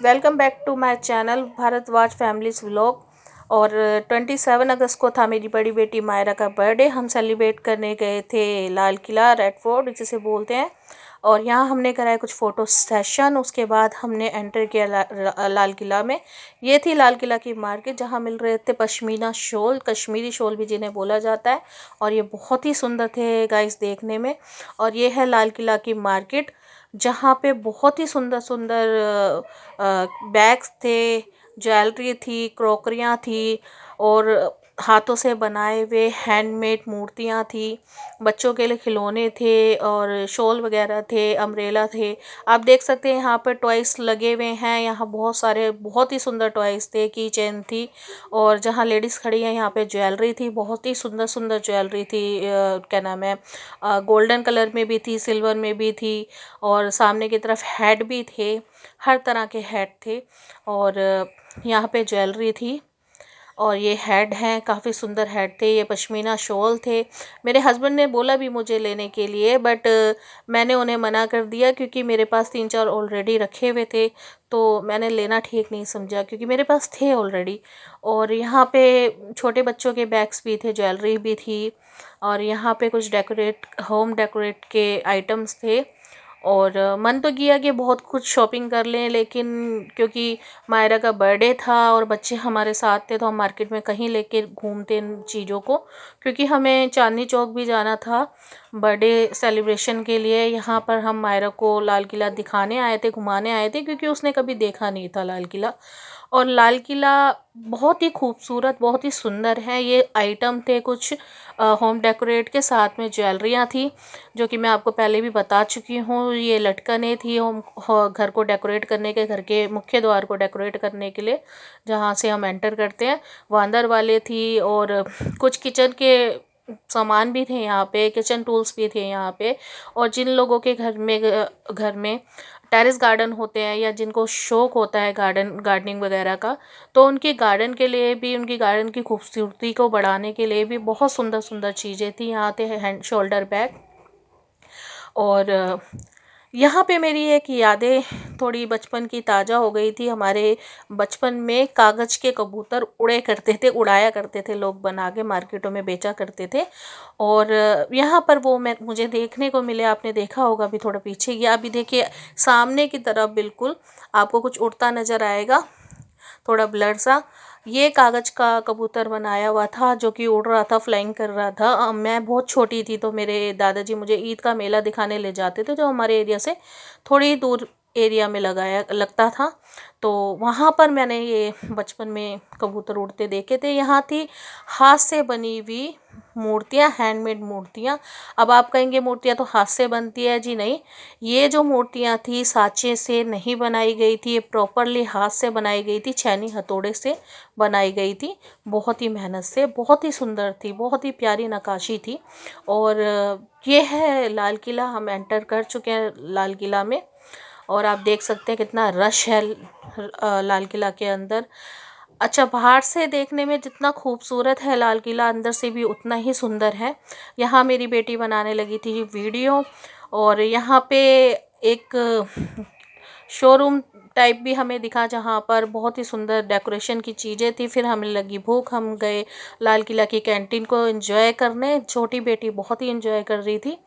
Welcome back to my channel Bharatwaj families vlog. और 27 अगस्त को था मेरी बड़ी बेटी मायरा का बर्थडे। हम सेलिब्रेट करने गए थे लाल किला, रेड फोर्ट जिसे बोलते हैं। और यहाँ हमने कराया कुछ फ़ोटो सेशन। उसके बाद हमने एंटर किया लाल किला में। ये थी लाल किला की मार्केट जहाँ मिल रहे थे पश्मीना शॉल, कश्मीरी शॉल भी जिन्हें बोला जाता है। और ये बहुत ही सुंदर थे गाइस देखने में। और ये है लाल किला की मार्केट जहाँ पे बहुत ही सुंदर सुंदर बैग्स थे, ज्वेलरी थी, क्रॉकरियाँ थी और हाथों से बनाए हुए हैंडमेड मूर्तियाँ थी। बच्चों के लिए खिलौने थे और शॉल वगैरह थे, अम्ब्रेला थे। आप देख सकते हैं यहाँ पर टॉयस लगे हुए हैं। यहाँ बहुत सारे बहुत ही सुंदर टॉयस थे, की चेन थी। और जहाँ लेडीज़ खड़ी हैं यहाँ पे ज्वेलरी थी, बहुत ही सुंदर सुंदर ज्वेलरी थी। क्या नाम है, गोल्डन कलर में भी थी, सिल्वर में भी थी। और सामने की तरफ हेड भी थे, हर तरह के हेड थे। और यहाँ पे ज्वेलरी थी। और ये हेड हैं, काफ़ी सुंदर हेड थे। ये पश्मीना शॉल थे। मेरे हस्बैंड ने बोला भी मुझे लेने के लिए, बट मैंने उन्हें मना कर दिया क्योंकि मेरे पास 3-4 ऑलरेडी रखे हुए थे। तो मैंने लेना ठीक नहीं समझा क्योंकि मेरे पास थे ऑलरेडी। और यहाँ पे छोटे बच्चों के बैग्स भी थे, ज्वेलरी भी थी। और यहाँ पे कुछ होम डेकोरेट के आइटम्स थे। और मन तो किया कि बहुत कुछ शॉपिंग कर लें, लेकिन क्योंकि मायरा का बर्थडे था और बच्चे हमारे साथ थे तो हम मार्केट में कहीं लेके घूमते इन चीज़ों को। क्योंकि हमें चांदनी चौक भी जाना था बर्थडे सेलिब्रेशन के लिए। यहाँ पर हम मायरा को लाल किला दिखाने आए थे, घुमाने आए थे, क्योंकि उसने कभी देखा नहीं था लाल किला। और लाल किला बहुत ही खूबसूरत, बहुत ही सुंदर है। ये आइटम थे कुछ होम डेकोरेट के, साथ में ज्वेलरियाँ थी जो कि मैं आपको पहले भी बता चुकी हूँ। ये लटकनें थी घर को डेकोरेट करने के, घर के मुख्य द्वार को डेकोरेट करने के लिए जहाँ से हम एंटर करते हैं, वो अंदर वाले थी। और कुछ किचन के सामान भी थे यहाँ पे, किचन टूल्स भी थे यहाँ पे। और जिन लोगों के घर में टेरेस गार्डन होते हैं या जिनको शौक होता है गार्डनिंग वगैरह का, तो उनकी गार्डन के लिए भी, उनकी गार्डन की खूबसूरती को बढ़ाने के लिए भी बहुत सुंदर सुंदर चीज़ें थी। यहाँ थे हैंड शोल्डर बैग। और यहाँ पे मेरी एक यादें थोड़ी बचपन की ताज़ा हो गई थी। हमारे बचपन में कागज़ के कबूतर उड़ाया करते थे लोग, बना के मार्केटों में बेचा करते थे। और यहाँ पर वो मुझे देखने को मिले। आपने देखा होगा, अभी थोड़ा पीछे गया, अभी देखिए सामने की तरफ बिल्कुल आपको कुछ उड़ता नज़र आएगा, थोड़ा ब्लर सा। ये कागज का कबूतर बनाया हुआ था जो कि उड़ रहा था, फ्लाइंग कर रहा था। मैं बहुत छोटी थी तो मेरे दादाजी मुझे ईद का मेला दिखाने ले जाते थे जो हमारे एरिया से थोड़ी दूर एरिया में लगता था। तो वहाँ पर मैंने ये बचपन में कबूतर उड़ते देखे थे। यहाँ थी हाथ से बनी हुई मूर्तियाँ, हैंडमेड मूर्तियाँ। अब आप कहेंगे मूर्तियाँ तो हाथ से बनती है, जी नहीं। ये जो मूर्तियाँ थी सांचे से नहीं बनाई गई थी, ये प्रॉपरली हाथ से बनाई गई थी, छैनी हथौड़े से बनाई गई थी। बहुत ही मेहनत से, बहुत ही सुंदर थी, बहुत ही प्यारी नक्काशी थी। और ये है लाल किला। हम एंटर कर चुके हैं लाल किला में। और आप देख सकते हैं कितना रश है लाल किला के अंदर। अच्छा, बाहर से देखने में जितना खूबसूरत है लाल किला, अंदर से भी उतना ही सुंदर है। यहाँ मेरी बेटी बनाने लगी थी वीडियो। और यहाँ पे एक शोरूम टाइप भी हमें दिखा जहाँ पर बहुत ही सुंदर डेकोरेशन की चीज़ें थी। फिर हमें लगी भूख, हम गए लाल किला की कैंटीन को एंजॉय करने। छोटी बेटी बहुत ही एंजॉय कर रही थी,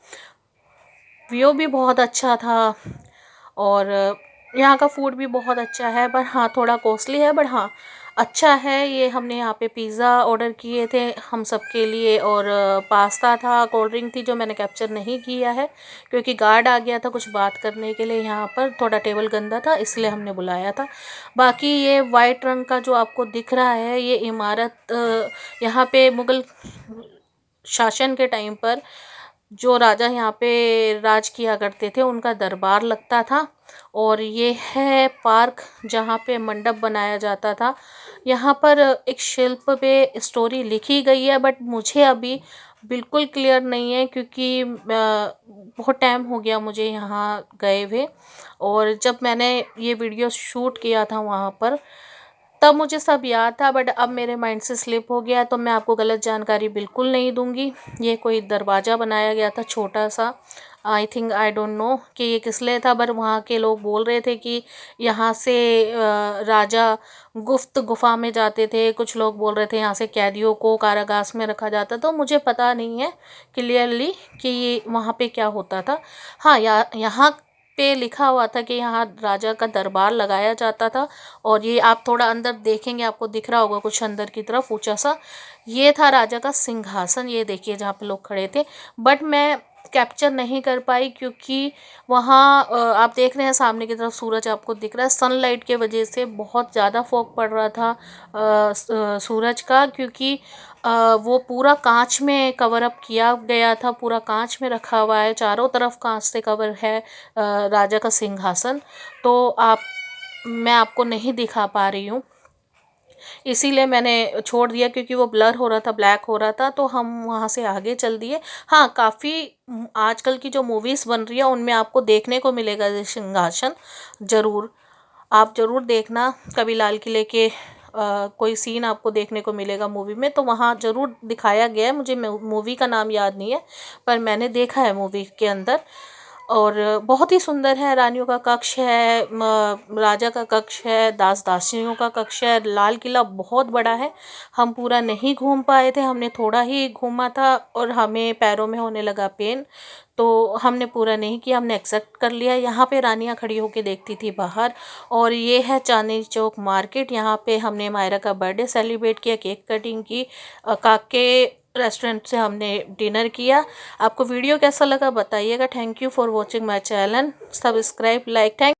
व्यू भी बहुत अच्छा था। और यहाँ का फूड भी बहुत अच्छा है, पर हाँ थोड़ा कॉस्टली है, बट हाँ अच्छा है। ये हमने यहाँ पे पिज़्ज़ा ऑर्डर किए थे हम सब के लिए, और पास्ता था, कोल्ड ड्रिंक थी जो मैंने कैप्चर नहीं किया है क्योंकि गार्ड आ गया था कुछ बात करने के लिए। यहाँ पर थोड़ा टेबल गंदा था इसलिए हमने बुलाया था। बाकी ये वाइट रंग का जो आपको दिख रहा है, ये इमारत यहाँ पे मुग़ल शासन के टाइम पर जो राजा यहाँ पे राज किया करते थे उनका दरबार लगता था। और ये है पार्क जहाँ पे मंडप बनाया जाता था। यहाँ पर एक शिल्प पे स्टोरी लिखी गई है, बट मुझे अभी बिल्कुल क्लियर नहीं है क्योंकि बहुत टाइम हो गया मुझे यहाँ गए हुए। और जब मैंने ये वीडियो शूट किया था वहाँ पर तब मुझे सब याद था, बट अब मेरे माइंड से स्लिप हो गया, तो मैं आपको गलत जानकारी बिल्कुल नहीं दूंगी। ये कोई दरवाज़ा बनाया गया था छोटा सा, I think I don't know कि ये किस लिए था, पर वहाँ के लोग बोल रहे थे कि यहाँ से राजा गुफा में जाते थे, कुछ लोग बोल रहे थे यहाँ से कैदियों को कारागार में रखा जाता। तो मुझे पता नहीं है क्लियरली कि वहाँ पे क्या होता था। हाँ, यहाँ पे लिखा हुआ था कि यहाँ राजा का दरबार लगाया जाता था। और ये आप थोड़ा अंदर देखेंगे, आपको दिख रहा होगा कुछ अंदर की तरफ ऊंचा सा, ये था राजा का सिंहासन। ये देखिए जहाँ पे लोग खड़े थे, बट मैं कैप्चर नहीं कर पाई क्योंकि वहाँ आप देख रहे हैं सामने की तरफ सूरज आपको दिख रहा है, सनलाइट के वजह से बहुत ज़्यादा फॉग पड़ रहा था सूरज का, क्योंकि वो पूरा कांच में कवर अप किया गया था, पूरा कांच में रखा हुआ है, चारों तरफ कांच से कवर है राजा का सिंहासन। तो मैं आपको नहीं दिखा पा रही हूँ, इसीलिए मैंने छोड़ दिया क्योंकि वो ब्लर हो रहा था, ब्लैक हो रहा था, तो हम वहाँ से आगे चल दिए। हाँ, काफ़ी आजकल की जो मूवीज़ बन रही है उनमें आपको देखने को मिलेगा ये सिंहासन। ज़रूर, आप ज़रूर देखना, कभी लाल किले के कोई सीन आपको देखने को मिलेगा मूवी में, तो वहाँ ज़रूर दिखाया गया है। मुझे मूवी का नाम याद नहीं है, पर मैंने देखा है मूवी के अंदर। और बहुत ही सुंदर है, रानियों का कक्ष है, राजा का कक्ष है, दास दासियों का कक्ष है। लाल किला बहुत बड़ा है, हम पूरा नहीं घूम पाए थे, हमने थोड़ा ही घूमा था और हमें पैरों में होने लगा पेन, तो हमने पूरा नहीं किया, हमने एक्सेप्ट कर लिया। यहाँ पे रानियाँ खड़ी होके देखती थी बाहर। और ये है चांदनी चौक मार्केट, यहाँ पे हमने मायरा का बर्थडे सेलिब्रेट किया, केक कटिंग की, काके रेस्टोरेंट से हमने डिनर किया। आपको वीडियो कैसा लगा बताइएगा। Thank you for watching my channel, subscribe, like, thank